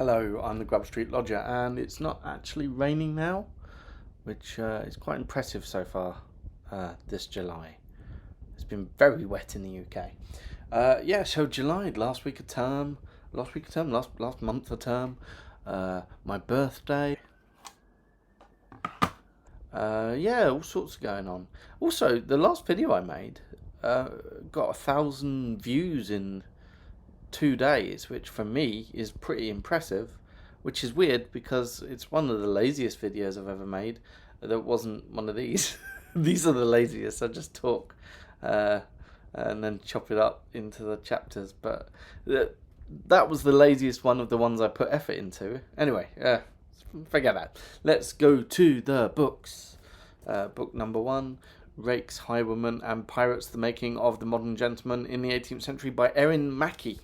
Hello, I'm the Grub Street Lodger, and it's not actually raining now, which is quite impressive so far this July. It's been very wet in the UK. So July, last month of term, my birthday. All sorts going on. Also, the last video I made got 1,000 views in 2 days, which for me is pretty impressive, which is weird because it's one of the laziest videos I've ever made. That wasn't one of these. These are the laziest. I just talk and then chop it up into the chapters, but that was the laziest one of the ones I put effort into. Anyway, forget that. Let's go to the books. Book number 1, Rakes, Highwaymen and Pirates, the Making of the Modern Gentleman in the 18th Century by Erin, Mackie.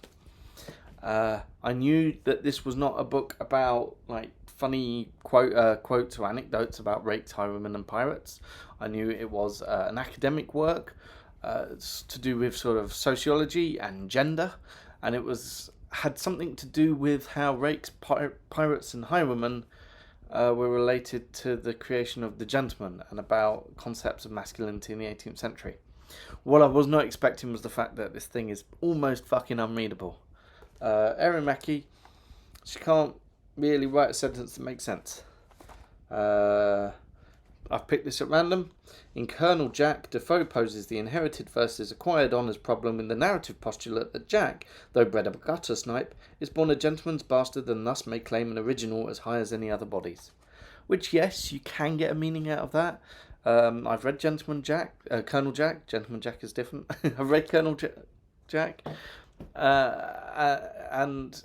I knew that this was not a book about like funny quotes or anecdotes about rakes, highwaymen and pirates. I knew it was an academic work to do with sort of sociology and gender, and it had something to do with how rakes, pirates and highwaymen were related to the creation of the gentleman and about concepts of masculinity in the 18th century. What I was not expecting was the fact that this thing is almost fucking unreadable. Erin Mackie, she can't really write a sentence that makes sense. I've picked this at random. In Colonel Jack, Defoe poses the inherited versus acquired honours problem in the narrative postulate that Jack, though bred a gutter snipe, is born a gentleman's bastard and thus may claim an original as high as any other bodies. Which, yes, you can get a meaning out of that. I've read Colonel Jack. Gentleman Jack is different. I've read Colonel Jack. And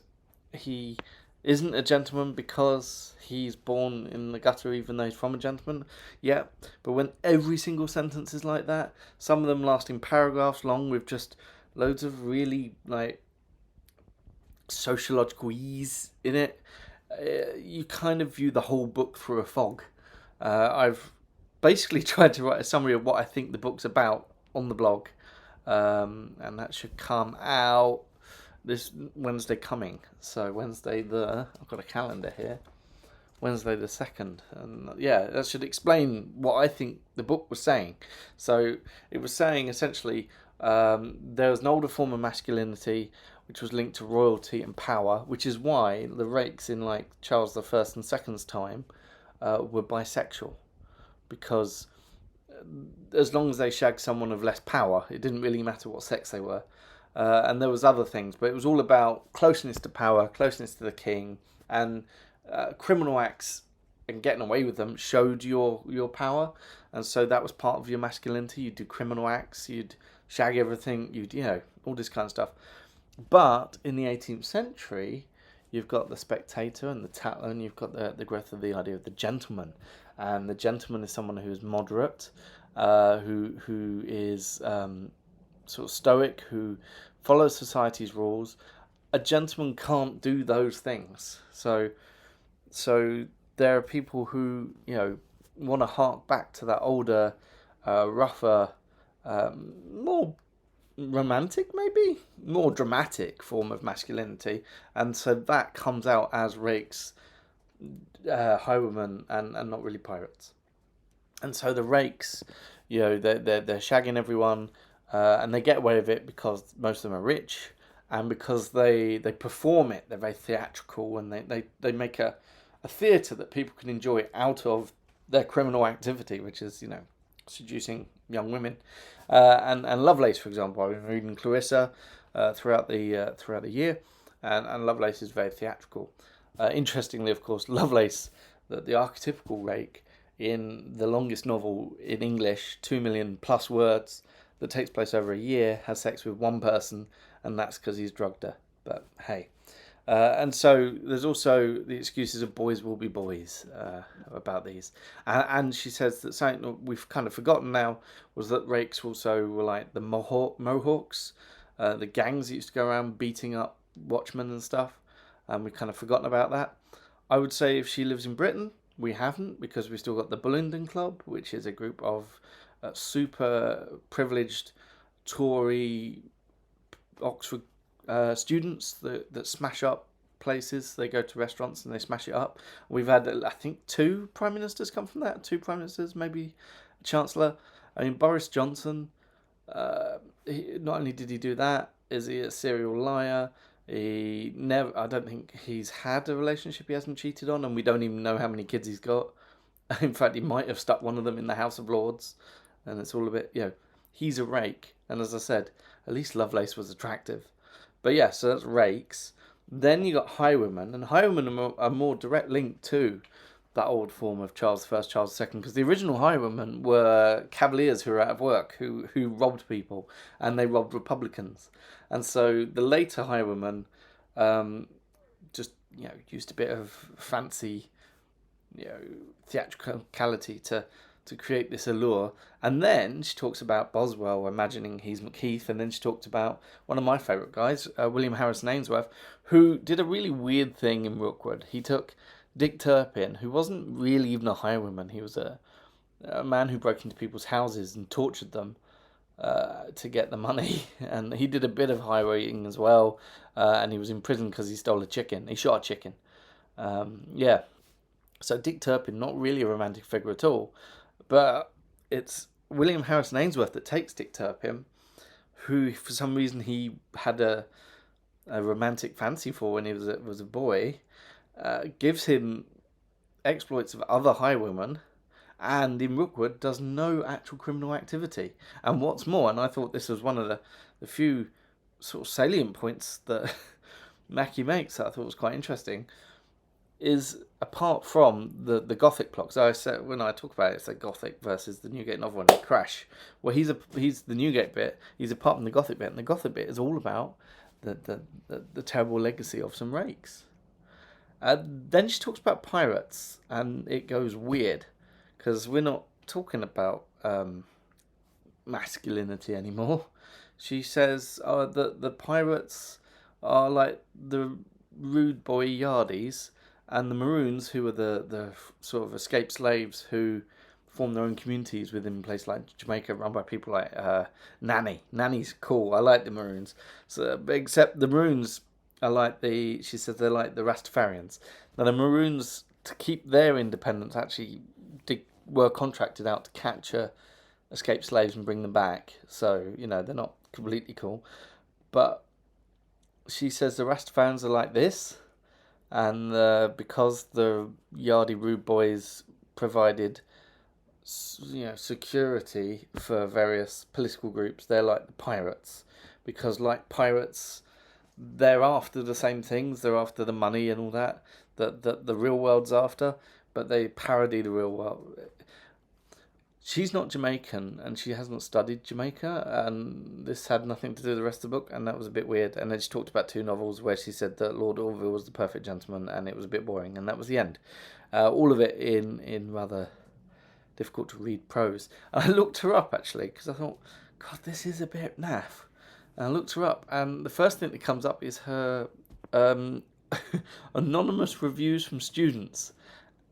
he isn't a gentleman because he's born in the gutter even though he's from a gentleman. Yeah, but when every single sentence is like that, some of them lasting paragraphs long with just loads of really like sociological ease in it, you kind of view the whole book through a fog. I've basically tried to write a summary of what I think the book's about on the blog. And that should come out this Wednesday coming. So I've got a calendar here. Wednesday the 2nd. And that should explain what I think the book was saying. So it was saying essentially there was an older form of masculinity which was linked to royalty and power, which is why the rakes in like Charles I and II's time were bisexual, because as long as they shagged someone of less power, it didn't really matter what sex they were. And there was other things, but it was all about closeness to power, closeness to the king, and criminal acts and getting away with them showed your power. And so that was part of your masculinity. You'd do criminal acts, you'd shag everything, all this kind of stuff. But in the 18th century, you've got the spectator and the tattler, and you've got the growth of the idea of the gentleman. And the gentleman is someone who is moderate, who is sort of stoic, who follows society's rules. A gentleman can't do those things. So there are people who want to hark back to that older, rougher, more romantic, maybe more dramatic form of masculinity, and so that comes out as rakes, highwaymen, and not really pirates. And so the rakes, they're shagging everyone, and they get away with it because most of them are rich, and because they perform it. They're very theatrical, and they make a theatre that people can enjoy out of their criminal activity, which is seducing young women. And Lovelace, for example, I've been reading Clarissa throughout the year, and Lovelace is very theatrical. Interestingly, of course, Lovelace, the archetypical rake in the longest novel in English, 2 million plus words, that takes place over a year, has sex with one person, and that's because he's drugged her. But hey. And so there's also the excuses of boys will be boys about these. And she says that something that we've kind of forgotten now was that rakes also were like the Mohawks, the gangs that used to go around beating up watchmen and stuff. And we've kind of forgotten about that. I would say if she lives in Britain, we haven't, because we've still got the Bullingdon Club, which is a group of super privileged Tory Oxford students that smash up places. They go to restaurants and they smash it up. We've had, I think, 2 prime ministers come from that. 2 prime ministers, maybe a chancellor. I mean, Boris Johnson, not only did he do that, is he a serial liar? He never. I don't think he's had a relationship he hasn't cheated on, and we don't even know how many kids he's got. In fact, he might have stuck one of them in the House of Lords, and it's all a bit, he's a rake. And as I said, at least Lovelace was attractive. But yeah, so that's Rakes. Then you got Highwaymen, and Highwaymen are a more direct link to that old form of Charles I, Charles II, because the original Highwaymen were cavaliers who were out of work, who robbed people, and they robbed Republicans. And so the later Highwaymen just used a bit of fancy theatricality to create this allure. And then she talks about Boswell imagining he's Macheath, and then she talked about one of my favourite guys, William Harrison Ainsworth, who did a really weird thing in Rookwood. He took Dick Turpin, who wasn't really even a highwayman. He was a man who broke into people's houses and tortured them to get the money. And he did a bit of highwaying as well, and he was in prison because he stole a chicken. He shot a chicken. So Dick Turpin, not really a romantic figure at all. But it's William Harrison Ainsworth that takes Dick Turpin, who for some reason he had a romantic fancy for when he was a boy, gives him exploits of other highwaymen, and in Rookwood does no actual criminal activity. And what's more, and I thought this was one of the few sort of salient points that Mackie makes that I thought was quite interesting, is apart from the Gothic plot, so I said when I talk about it, it's like Gothic versus the Newgate novel and Crash. Well, he's the Newgate bit. He's apart from the Gothic bit, and the Gothic bit is all about the terrible legacy of some rakes. Then she talks about pirates, and it goes weird because we're not talking about masculinity anymore. She says that the pirates are like the rude boy yardies, and the Maroons, who are the sort of escaped slaves who form their own communities within places like Jamaica, run by people like Nanny. Nanny's cool. I like the Maroons. So, except the Maroons are like she says they're like the Rastafarians. Now the Maroons, to keep their independence, actually were contracted out to capture escaped slaves and bring them back. So, they're not completely cool. But she says the Rastafarians are like this. And because the Yardie Rude Boys provided, security for various political groups, they're like the pirates. Because like pirates, they're after the same things. They're after the money and all that the real world's after. But they parody the real world. She's not Jamaican, and she hasn't studied Jamaica, and this had nothing to do with the rest of the book, and that was a bit weird. And then she talked about 2 novels where she said that Lord Orville was the perfect gentleman, and it was a bit boring, and that was the end. All of it in rather difficult to read prose. And I looked her up, actually, because I thought, God, this is a bit naff. And I looked her up, and the first thing that comes up is her anonymous reviews from students.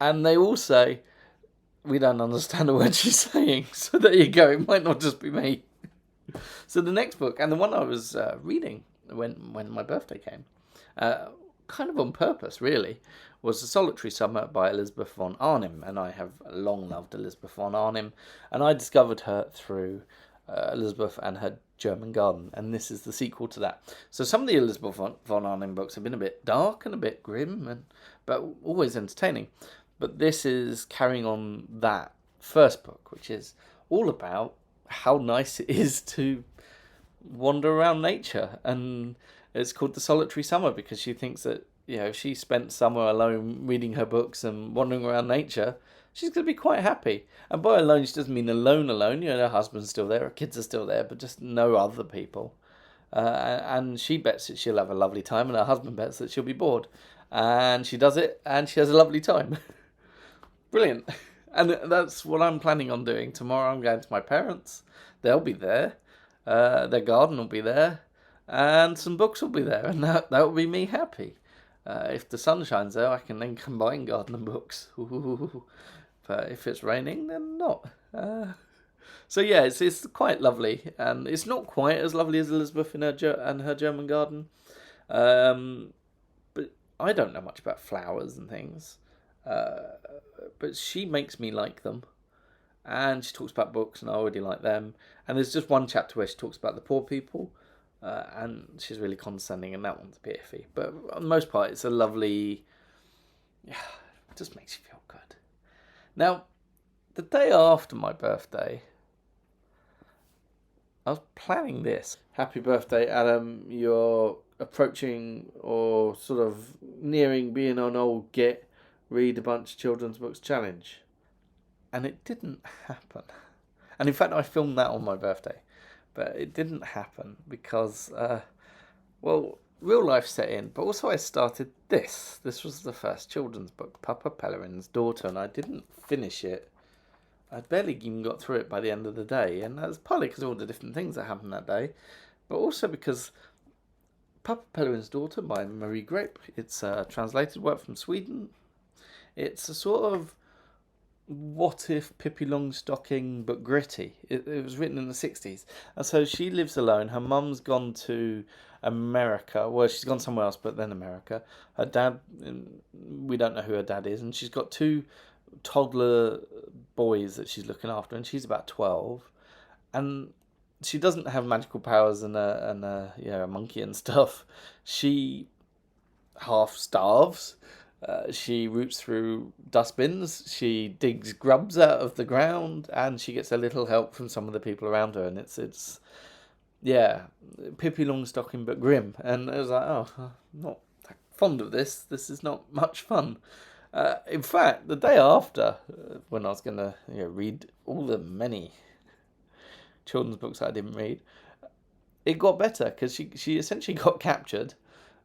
And they all say, we don't understand a word she's saying. So there you go. It might not just be me. So the next book, and the one I was reading when my birthday came, kind of on purpose, really, was The Solitary Summer by Elizabeth von Arnim. And I have long loved Elizabeth von Arnim. And I discovered her through Elizabeth and her German Garden. And this is the sequel to that. So some of the Elizabeth von Arnim books have been a bit dark and a bit grim, but always entertaining. But this is carrying on that first book, which is all about how nice it is to wander around nature. And it's called The Solitary Summer because she thinks that, if she spent summer alone reading her books and wandering around nature, she's going to be quite happy. And by alone, she doesn't mean alone. Her husband's still there, her kids are still there, but just no other people. And she bets that she'll have a lovely time, and her husband bets that she'll be bored. And she does it, and she has a lovely time. Brilliant. And that's what I'm planning on doing. Tomorrow I'm going to my parents. They'll be there. Their garden will be there. And some books will be there. And that will be me happy. If the sun shines there, I can then combine garden and books. Ooh. But if it's raining, then not. So yeah, it's quite lovely. And it's not quite as lovely as Elizabeth and her German garden. But I don't know much about flowers and things, but she makes me like them. And she talks about books, and I already like them. And there's just one chapter where she talks about the poor people, and she's really condescending, and that one's a bit iffy. But on the most part, it's a lovely... Yeah, it just makes you feel good. Now, the day after my birthday, I was planning this. Happy birthday, Adam. You're approaching or sort of nearing being on old Get Read a Bunch of Children's Books challenge. And it didn't happen. And in fact, I filmed that on my birthday. But it didn't happen because, real life set in. But also I started this. This was the first children's book, Pappa Pellerin's Daughter. And I didn't finish it. I barely even got through it by the end of the day. And that's partly because of all the different things that happened that day. But also because Pappa Pellerin's Daughter by Marie Gripe. It's a translated work from Sweden. It's a sort of what if Pippi Longstocking but gritty. It was written in the 60s. And so she lives alone. Her mum's gone to America. Well, she's gone somewhere else, but then America. Her dad, we don't know who her dad is. And she's got 2 toddler boys that she's looking after. And she's about 12. And she doesn't have magical powers and a monkey and stuff. She half starves. She roots through dustbins, she digs grubs out of the ground, and she gets a little help from some of the people around her. And it's Pippi Longstocking but grim. And I was like, oh, I'm not that fond of this. This is not much fun. In fact, the day after, when I was going to read all the many children's books I didn't read, it got better because she essentially got captured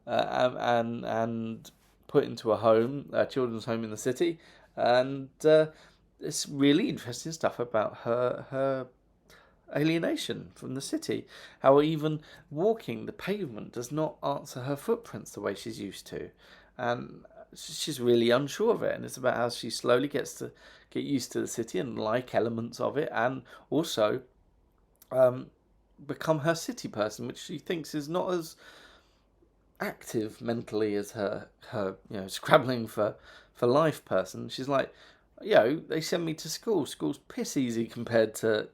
and put into a children's home in the city, and it's really interesting stuff about her alienation from the city. How even walking the pavement does not answer her footprints the way she's used to, and she's really unsure of it. And it's about how she slowly gets to get used to the city and like elements of it, and also become her city person, which she thinks is not as active mentally as her scrabbling for life person. She's like, they send me to school. School's piss easy compared to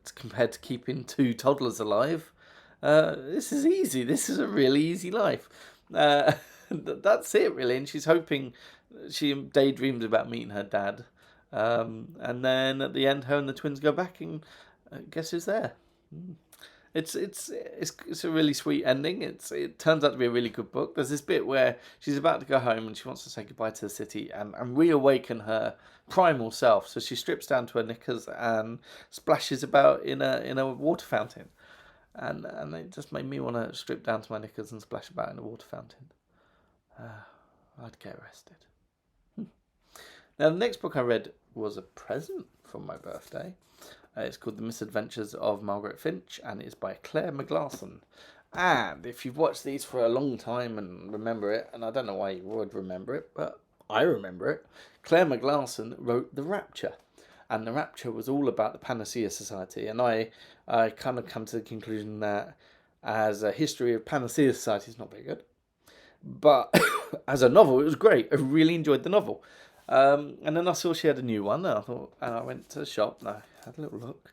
keeping 2 toddlers alive. This is easy. This is a really easy life. That's it really. And she's hoping, she daydreams about meeting her dad. And then at the end, her and the twins go back, and guess who's there? It's a really sweet ending. It turns out to be a really good book. There's this bit where she's about to go home and she wants to say goodbye to the city and reawaken her primal self. So she strips down to her knickers and splashes about in a water fountain. And it just made me want to strip down to my knickers and splash about in a water fountain. I'd get arrested. Now, the next book I read was a present from my birthday. It's called The Misadventures of Margaret Finch, and it's by Claire McGlasson. And if you've watched these for a long time and remember it, and I don't know why you would remember it, but I remember it, Claire McGlasson wrote The Rapture. And The Rapture was all about the Panacea Society. And I kind of come to the conclusion that as a history of Panacea Society, it's not very good. But as a novel, it was great. I really enjoyed the novel. And then I saw she had a new one, and I went to the shop and I had a little look.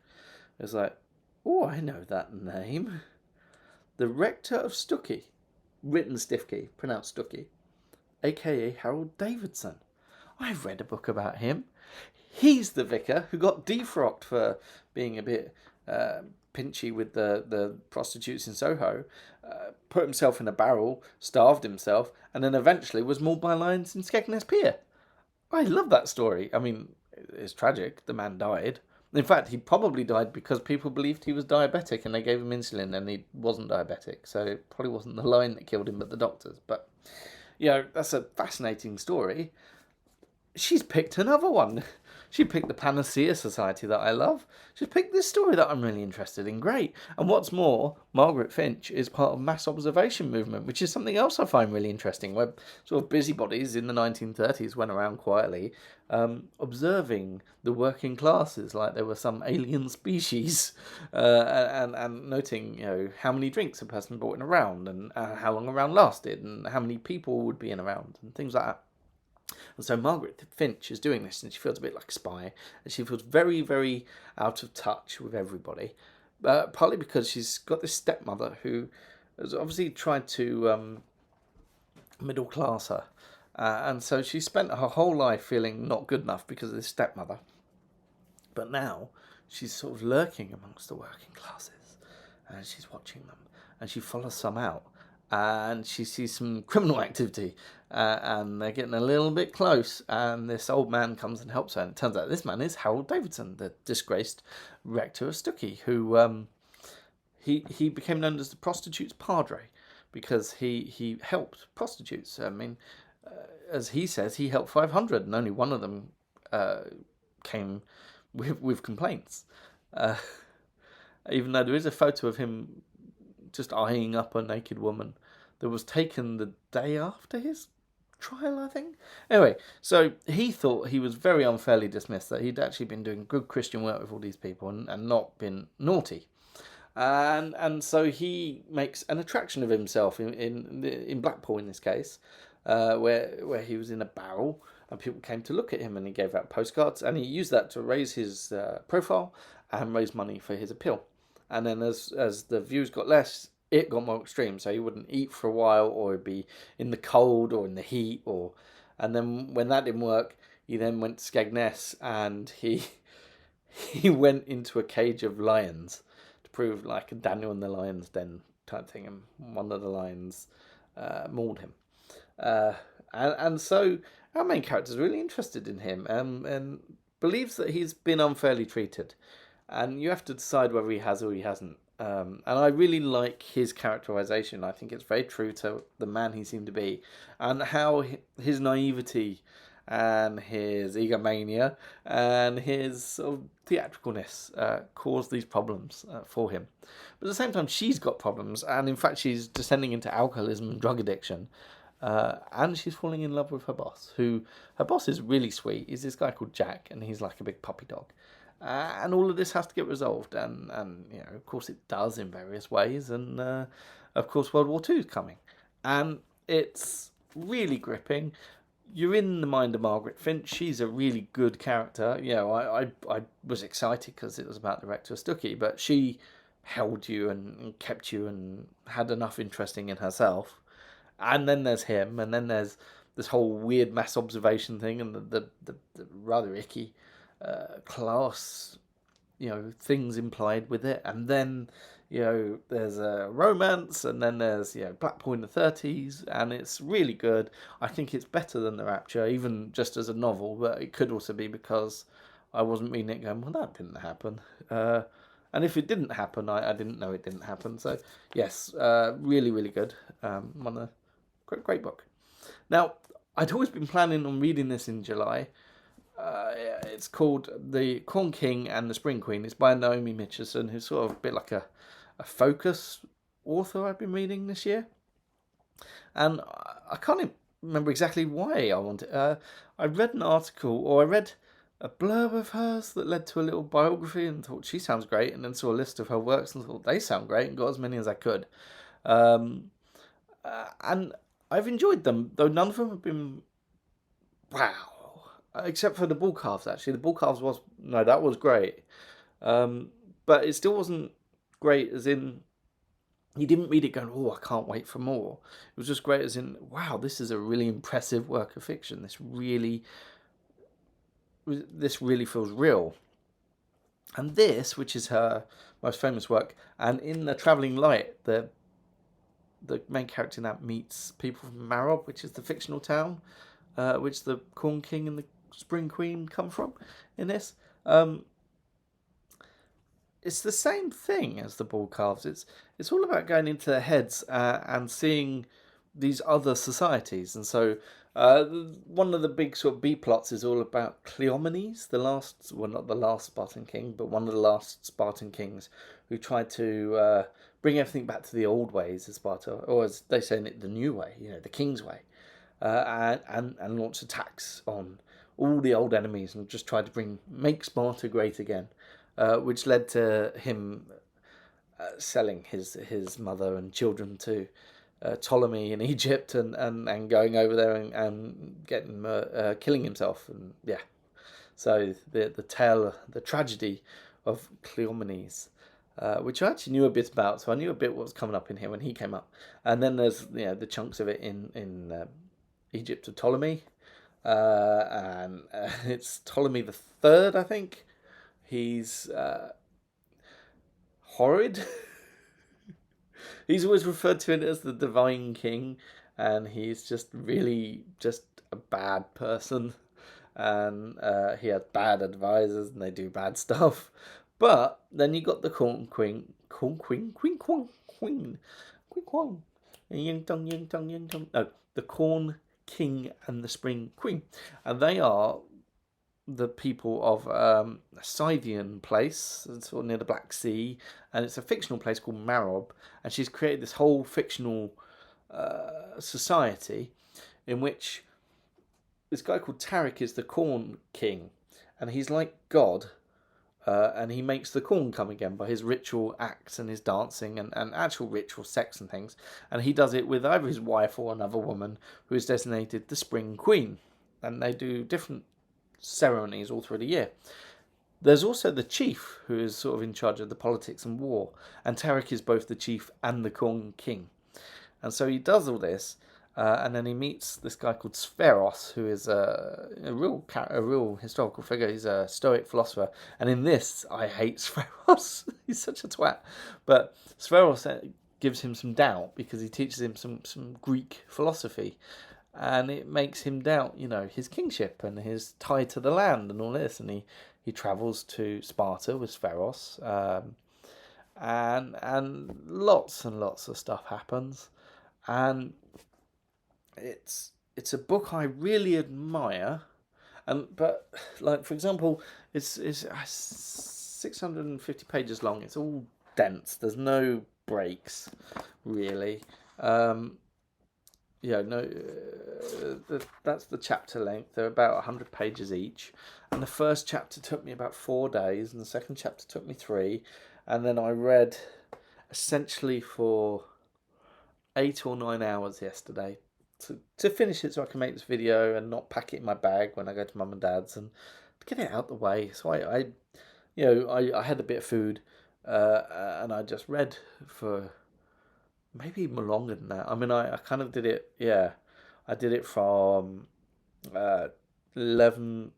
It was like, oh, I know that name. The Rector of Stucky, written Stiffkey, pronounced Stucky, aka Harold Davidson. I've read a book about him. He's the vicar who got defrocked for being a bit pinchy with the prostitutes in Soho, put himself in a barrel, starved himself, and then eventually was mauled by lions in Skegness Pier. I love that story. I mean, it's tragic. The man died. In fact, he probably died because people believed he was diabetic and they gave him insulin and he wasn't diabetic. So it probably wasn't the lion that killed him, but the doctors. But, that's a fascinating story. She's picked another one. She picked the Panacea Society that I love. She picked this story that I'm really interested in. Great. And what's more, Margaret Finch is part of mass observation movement, which is something else I find really interesting, where sort of busybodies in the 1930s went around quietly observing the working classes like they were some alien species, and noting, how many drinks a person brought in a round, and how long a round lasted, and how many people would be in a round, and things like that. And so Margaret Finch is doing this, and she feels a bit like a spy, and she feels very, very out of touch with everybody, partly because she's got this stepmother who has obviously tried to middle class her. And so she spent her whole life feeling not good enough because of this stepmother. But now she's sort of lurking amongst the working classes, and she's watching them, and she follows some out, and she sees some criminal activity, and they're getting a little bit close, and this old man comes and helps her, and it turns out this man is Harold Davidson, the disgraced rector of Stuckey, who he became known as the prostitutes' padre because he helped prostitutes. I mean, as he says, he helped 500, and only one of them came with complaints. Even though there is a photo of him just eyeing up a naked woman that was taken the day after his trial, I think. Anyway, so he thought he was very unfairly dismissed, that he'd actually been doing good Christian work with all these people and not been naughty. And so he makes an attraction of himself in Blackpool, in this case, where he was in a barrel and people came to look at him, and he gave out postcards, and he used that to raise his profile and raise money for his appeal. And then as the views got less, it got more extreme. So he wouldn't eat for a while, or he'd be in the cold or in the heat, and then when that didn't work, he then went to Skegness, and he went into a cage of lions to prove like a Daniel in the Lion's Den type thing, and one of the lions mauled him. And so our main character is really interested in him, and believes that he's been unfairly treated. And you have to decide whether he has or he hasn't. And I really like his characterization. I think it's very true to the man he seemed to be, and how his naivety and his egomania and his sort of theatricalness caused these problems for him. But at the same time, she's got problems, and in fact, she's descending into alcoholism and drug addiction. And she's falling in love with her boss, her boss is really sweet. He's this guy called Jack, and he's like a big puppy dog. And all of this has to get resolved, and of course it does in various ways, and of course World War II is coming, and it's really gripping. You're in the mind of Margaret Finch. She's a really good character. I was excited because it was about the rector of Stuckey, but she held you and kept you and had enough interesting in herself. And then there's him, and then there's this whole weird mass observation thing, and the rather icky class, things implied with it. And then, there's a romance, and then there's, Blackpool in the 30s, and it's really good. I think it's better than The Rapture, even just as a novel, but it could also be because I wasn't reading it going, well, that didn't happen. And if it didn't happen, I didn't know it didn't happen. So, yes, really, really good. Great book. Now, I'd always been planning on reading this in July. It's called The Corn King and the Spring Queen. It's by Naomi Mitchison, who's sort of a bit like a focus author I've been reading this year. And I can't remember exactly why I wanted it. I read an article, or I read a blurb of hers that led to a little biography, and thought she sounds great, and then saw a list of her works and thought they sound great, and got as many as I could. And I've enjoyed them, though none of them have been wow. Except for the Bull Calves, actually. The Bull Calves was great. But it still wasn't great as in, you didn't read it going, oh, I can't wait for more. It was just great as in, wow, this is a really impressive work of fiction. This really feels real. And this, which is her most famous work, and in The Travelling Light, the main character in that meets people from Marob, which is the fictional town, which the Corn King and the Spring Queen come from in this. It's the same thing as the Bull Calves. It's all about going into their heads and seeing these other societies. And so One of the big sort of B plots is all about Cleomenes, the last, well, not the last Spartan king, but one of the last Spartan kings who tried to bring everything back to the old ways of Sparta, or as they say in it, the new way, the king's way, and launch attacks on all the old enemies and just try to make Sparta great again, which led to him selling his mother and children to Ptolemy in Egypt and going over there and getting killing himself, and yeah. So the tragedy of Cleomenes, which I actually knew a bit about, so I knew a bit what was coming up in here when he came up. And then there's the chunks of it in Egypt of Ptolemy, and it's Ptolemy the Third, I think. He's horrid. He's always referred to it as the divine king, and he's just really just a bad person, and he has bad advisors, and they do bad stuff. But then you got the corn the corn king and the spring queen, and they are the people of a Scythian place, sort of near the Black Sea, and it's a fictional place called Marob, and she's created this whole fictional society in which this guy called Tarik is the corn king, and he's like God, and he makes the corn come again by his ritual acts and his dancing and actual ritual sex and things, and he does it with either his wife or another woman who is designated the spring queen, and they do different ceremonies all through the year. There's also the chief, who is sort of in charge of the politics and war, and Tarik is both the chief and the corn king. And so he does all this, and then he meets this guy called Spheros, who is a real historical figure. He's a Stoic philosopher, and in this, I hate Spheros. He's such a twat. But Spheros gives him some doubt because he teaches him some Greek philosophy, and it makes him doubt, his kingship and his tie to the land and all this. And he travels to Sparta with Spheros, and lots and lots of stuff happens, and it's a book I really admire, but like for example, it's 650 pages long. It's all dense. There's no breaks, really. That's the chapter length. They're about 100 pages each, and the first chapter took me about 4 days, and the second chapter took me 3, and then I read essentially for 8 or 9 hours yesterday to finish it, so I can make this video and not pack it in my bag when I go to mum and dad's, and to get it out the way. So I had a bit of food, and I just read for maybe even longer than that. I mean, I kind of did it, I did it from 11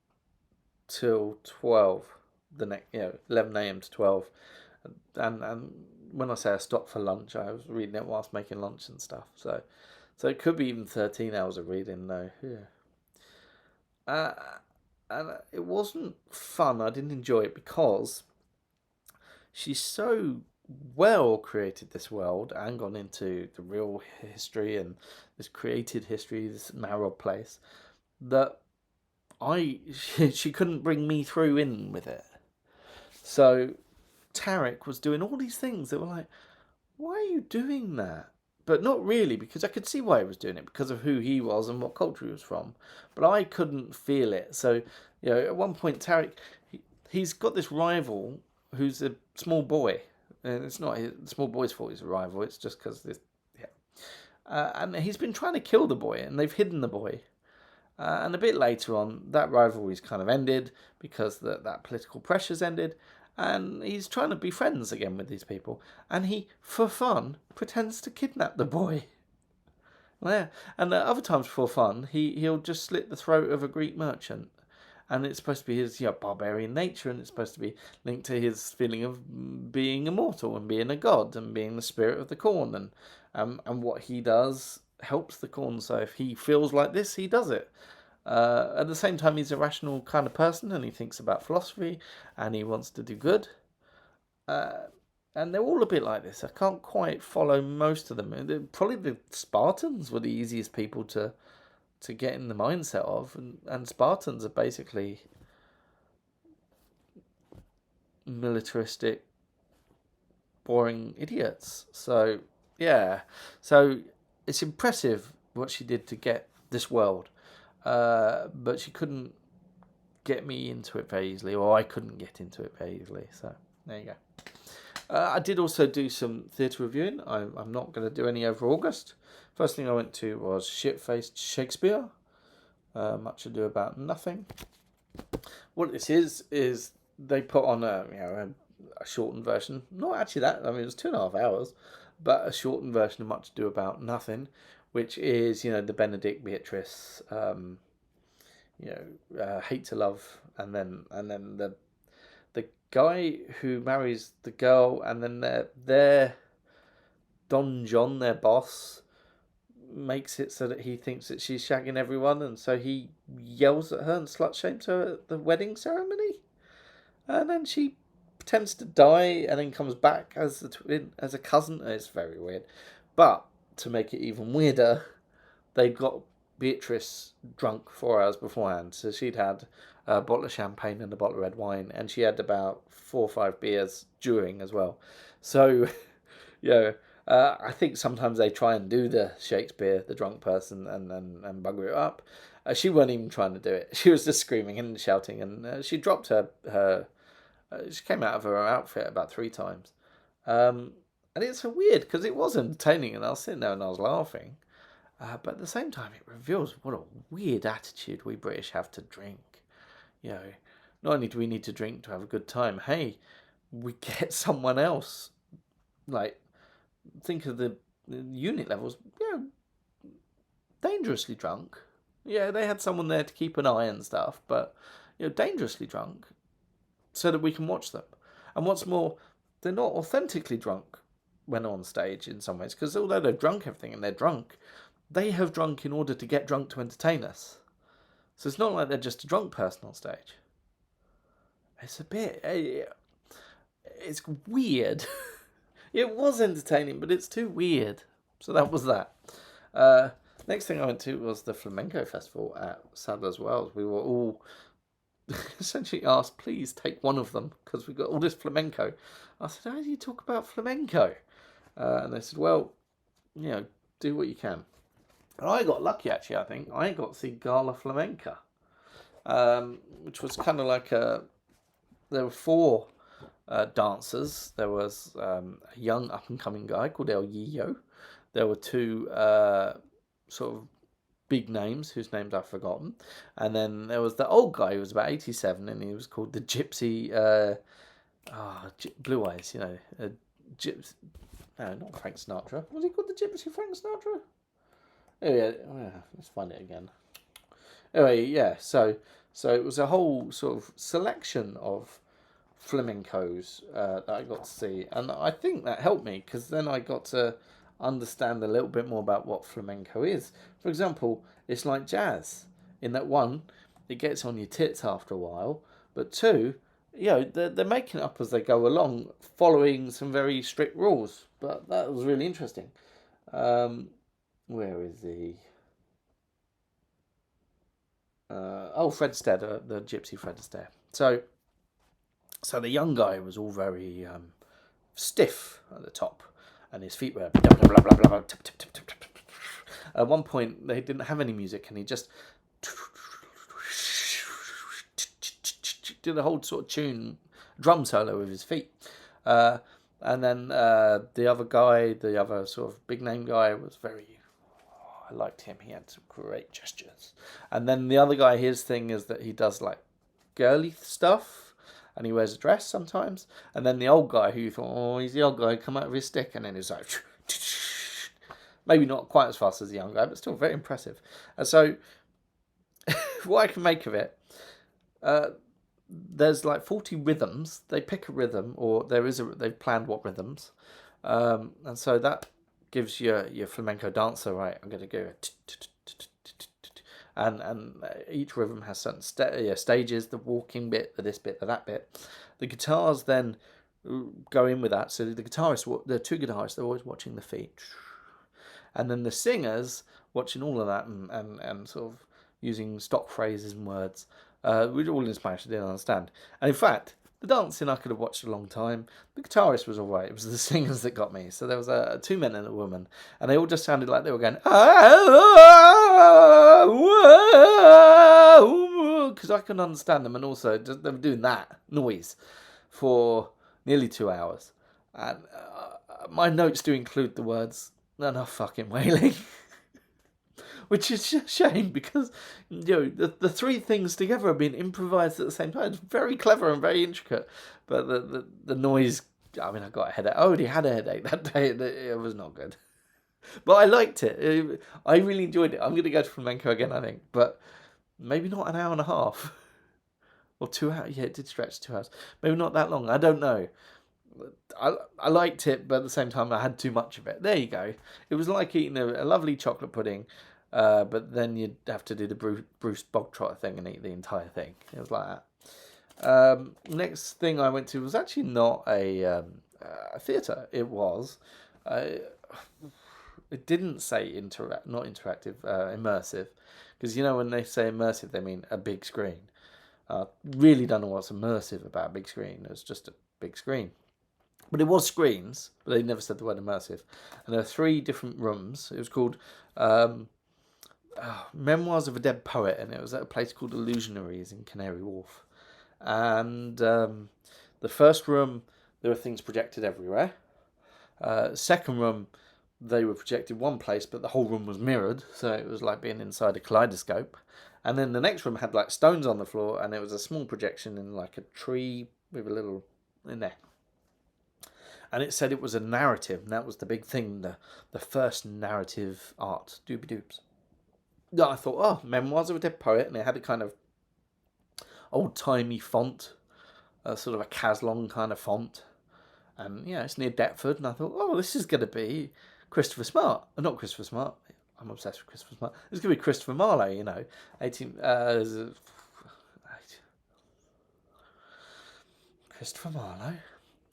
till 12, 11 a.m. to 12. And when I say I stopped for lunch, I was reading it whilst making lunch and stuff. So it could be even 13 hours of reading, though. Yeah. And it wasn't fun. I didn't enjoy it because she's so well created this world and gone into the real history and this created history, this narrow place, that she couldn't bring me through in with it. So Tarik was doing all these things that were like, why are you doing that? But not really, because I could see why he was doing it, because of who he was and what culture he was from. But I couldn't feel it. So, at one point, Tarik, he's got this rival who's a small boy. And it's not the small boy's fault he's a rival. It's just because this, and he's been trying to kill the boy, and they've hidden the boy. And a bit later on, that rivalry's kind of ended because that political pressure's ended, and he's trying to be friends again with these people. And he, for fun, pretends to kidnap the boy. Yeah, and other times for fun, he'll just slit the throat of a Greek merchant. And it's supposed to be his barbarian nature, and it's supposed to be linked to his feeling of being immortal and being a god and being the spirit of the corn. And what he does helps the corn. So if he feels like this, he does it. At the same time, he's a rational kind of person, and he thinks about philosophy, and he wants to do good. And they're all a bit like this. I can't quite follow most of them. Probably the Spartans were the easiest people to to get in the mindset of, and Spartans are basically militaristic, boring idiots. So yeah, so it's impressive what she did to get this world, but she couldn't get me into it very easily, or I couldn't get into it very easily. So there you go. I did also do some theatre reviewing. I'm not going to do any over August. First thing I went to was Shit-Faced Shakespeare. Much Ado About Nothing. What this is they put on a shortened version. Not actually that. I mean, it was 2.5 hours, but a shortened version of Much Ado About Nothing, which is the Benedict Beatrice, Hate to Love, and then the guy who marries the girl, and then their Don John, their boss, makes it so that he thinks that she's shagging everyone, and so he yells at her and slut shames her at the wedding ceremony, and then she pretends to die and then comes back as a cousin. It's very weird, but to make it even weirder, they got Beatrice drunk 4 hours beforehand, so she'd had a bottle of champagne and a bottle of red wine, and she had about 4 or 5 beers during as well. So I think sometimes they try and do the Shakespeare, the drunk person, and bugger it up. She wasn't even trying to do it. She was just screaming and shouting, and she dropped her she came out of her outfit about 3 times. And it's weird because it was entertaining, and I was sitting there and I was laughing. But at the same time, it reveals what a weird attitude we British have to drink. Not only do we need to drink to have a good time, hey, we get someone else. Like, think of the unit levels, dangerously drunk. Yeah, they had someone there to keep an eye and stuff, but, dangerously drunk so that we can watch them. And what's more, they're not authentically drunk when on stage in some ways, because although they've drunk everything and they're drunk, they have drunk in order to get drunk to entertain us. So it's not like they're just a drunk person on stage. It's a bit... It's weird. It was entertaining, but it's too weird. So that was that. Next thing I went to was the Flamenco Festival at Sadler's Wells. We were all essentially asked, please take one of them, because we got all this flamenco. I said, how do you talk about flamenco? And they said, well, do what you can. And I got lucky, actually, I think. I got to see Gala Flamenca, which was kind of like there were 4 dancers. There was a young up-and-coming guy called El Yillo. There were 2 sort of big names, whose names I've forgotten. And then there was the old guy who was about 87, and he was called the Gypsy... Blue Eyes, Gypsy... No, not Frank Sinatra. Was he called the Gypsy Frank Sinatra? Oh yeah, let's find it again. Anyway, yeah, so it was a whole sort of selection of flamencos that I got to see, and I think that helped me, because then I got to understand a little bit more about what flamenco is. For example, it's like jazz, in that 1, it gets on your tits after a while, but 2, they're making it up as they go along, following some very strict rules. But that was really interesting. Where is he? Fred Astaire, the Gypsy Fred Astaire. So the young guy was all very stiff at the top, and his feet were blah, blah, blah, blah, blah, tip, tip, tip, tip, tip. At one point, they didn't have any music, and he just did a whole sort of tune, drum solo with his feet. And then the other guy, the other sort of big name guy, was I liked him. He had some great gestures. And then the other guy, his thing is that he does like girly stuff, and he wears a dress sometimes. And then the old guy, who you thought, he's the old guy, come out of his stick, and then he's like, maybe not quite as fast as the young guy, but still very impressive. And so, what I can make of it, there's like 40 rhythms. They pick a rhythm, or they've planned what rhythms, and so that gives your flamenco dancer, right, I'm going to go, and each rhythm has certain stages, the walking bit, the this bit, the that bit. The guitars then go in with that, so the 2 guitarists, they're always watching the feet, and then the singers watching all of that and sort of using stock phrases and words, which are all in Spanish I didn't understand. And in fact, the dancing I could have watched a long time. The guitarist was alright. It was the singers that got me. So there was two men and a woman, and they all just sounded like they were going because I couldn't understand them, and also just, they were doing that noise for nearly 2 hours. And my notes do include the words "enough fucking wailing." Which is a shame because the three things together have been improvised at the same time. It's very clever and very intricate, but the noise. I mean, I got a headache. I already had a headache that day. It was not good, but I liked it. I really enjoyed it. I'm going to go to Flamenco again, I think, but maybe not an hour and a half or 2 hours. Yeah, it did stretch 2 hours. Maybe not that long. I don't know. I liked it, but at the same time, I had too much of it. There you go. It was like eating a lovely chocolate pudding. But then you'd have to do the Bruce Bogtrotter thing and eat the entire thing. It was like that. Next thing I went to was actually not a theatre. It was. It didn't say not interactive, immersive. Because when they say immersive, they mean a big screen. Really don't know what's immersive about a big screen. It was just a big screen. But it was screens, but they never said the word immersive. And there are 3 different rooms. It was called Memoirs of a Dead Poet, and it was at a place called Illusionaries in Canary Wharf. And the first room, there were things projected everywhere. Second room, they were projected one place, but the whole room was mirrored, so it was like being inside a kaleidoscope. And then the next room had like stones on the floor, and it was a small projection in like a tree with a little in there. And it said it was a narrative, and that was the big thing, the first narrative art, doobie-doobs. I thought, Memoirs of a Dead Poet, and it had a kind of old-timey font, sort of a Caslon kind of font. And, it's near Deptford, and I thought, this is going to be Christopher Smart. Not Christopher Smart. I'm obsessed with Christopher Smart. It's going to be Christopher Marlowe, 18... Christopher Marlowe,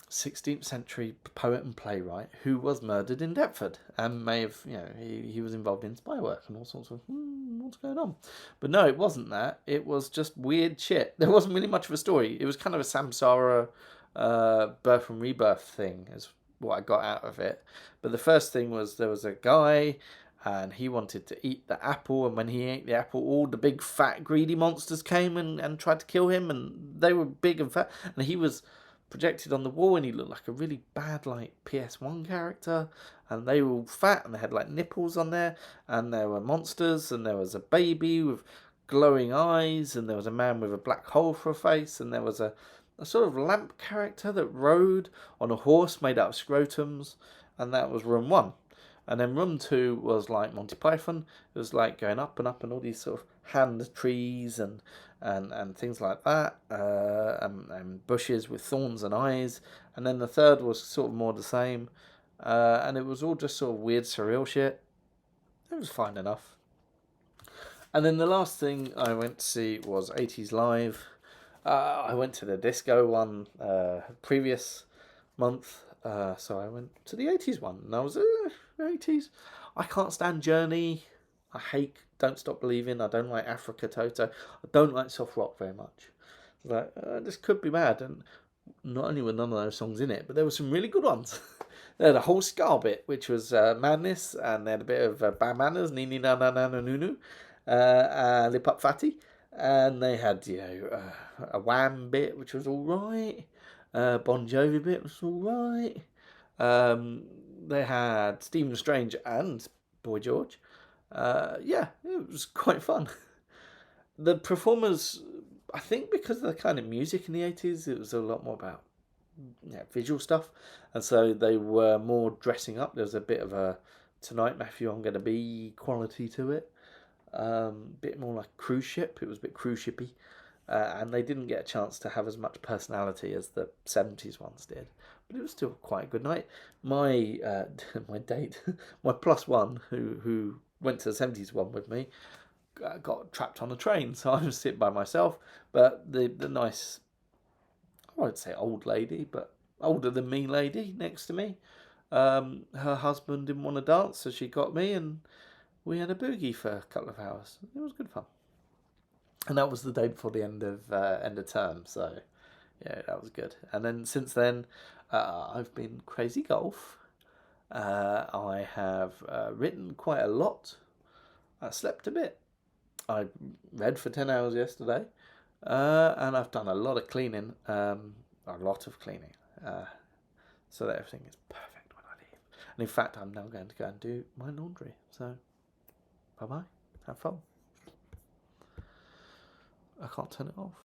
16th century poet and playwright who was murdered in Deptford and may have, he was involved in spy work and all sorts of, what's going on? But no, it wasn't that. It was just weird shit. There wasn't really much of a story. It was kind of a samsara birth and rebirth thing is what I got out of it. But the first thing was there was a guy and he wanted to eat the apple, and when he ate the apple, all the big fat greedy monsters came and tried to kill him, and they were big and fat, and he was projected on the wall, and he looked like a really bad like PS1 character, and they were all fat and they had like nipples on there, and there were monsters, and there was a baby with glowing eyes, and there was a man with a black hole for a face, and there was a sort of lamp character that rode on a horse made out of scrotums, and that was room 1. And then room 2 was like Monty Python. It was like going up and up and all these sort of hand trees and things like that, and bushes with thorns and eyes. And then the third was sort of more the same, and it was all just sort of weird surreal shit. It was fine enough. And then the last thing I went to see was 80s Live. I went to the disco one previous month, so I went to the 80s one, and I was 80s. I can't stand Journey. I hate Don't Stop Believing. I don't like Africa Toto. I don't like soft rock very much. Like, this could be bad. And not only were none of those songs in it, but there were some really good ones. They had a whole ska bit, which was Madness, and they had a bit of Bad Manners, Nini Na Na Na Na Nunu, Lip Up Fatty. And they had, a Wham bit, which was all right. Bon Jovi bit was all right. They had Stephen Strange and Boy George. It was quite fun. The performers, I think because of the kind of music in the 80s, it was a lot more about visual stuff. And so they were more dressing up. There was a bit of a Tonight Matthew I'm Gonna Be quality to it. Bit more like cruise ship. It was a bit cruise shippy. And they didn't get a chance to have as much personality as the 70s ones did. But it was still quite a good night. My my date, my plus one, who went to the 70s one with me, got trapped on a train. So I was sitting by myself. But the nice, I won't say old lady, but older than me lady next to me, her husband didn't want to dance, so she got me, and we had a boogie for a couple of hours. It was good fun. And that was the day before the end of term, so yeah, that was good. And then since then, I've been crazy golf. I have written quite a lot. I slept a bit. I read for 10 hours yesterday. And I've done a lot of cleaning. A lot of cleaning. So that everything is perfect when I leave. And in fact, I'm now going to go and do my laundry. So, bye-bye. Have fun. I can't turn it off.